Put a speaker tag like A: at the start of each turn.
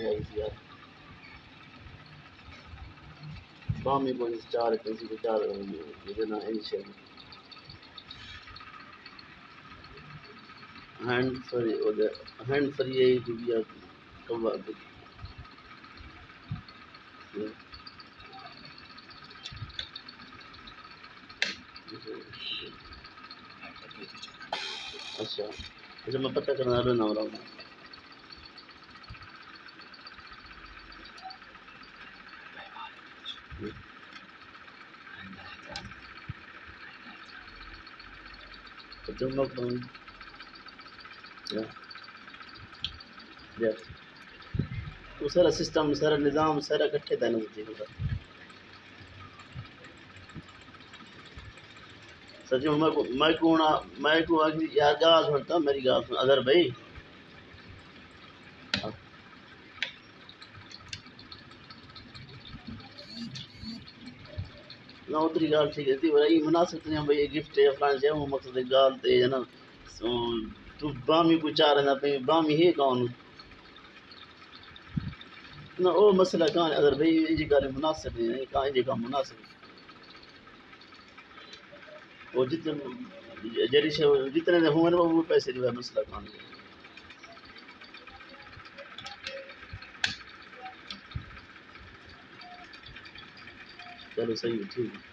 A: है यार बामी को 4 पैसे को 4 ये ना इनिशियल हैंड फ्री है जो भी कब अच्छा अच्छा मैं पता करना रहना हो रहा हूँ तो तुम लोग तो सारा सिस्टम सारा निज़ाम सारा इकट्ठे था मुझे सच में मैं को यार गाल सुनता मेरी गाल सुन अगर भाई ना उतरी गाल ठीक है भाई मुनासिब नहीं भाई गिफ्ट है फलान से वो मकसद गाल ते है ना तू बामी को चार ना पे बामी है कौन ना वो मसला कान अगर भाई ये गाल मुनासिब नहीं का ये काम मुनासिब वो जितने जरी से जितने हुए ना वो पैसे जो है मसला कान चलो सही है ठीक है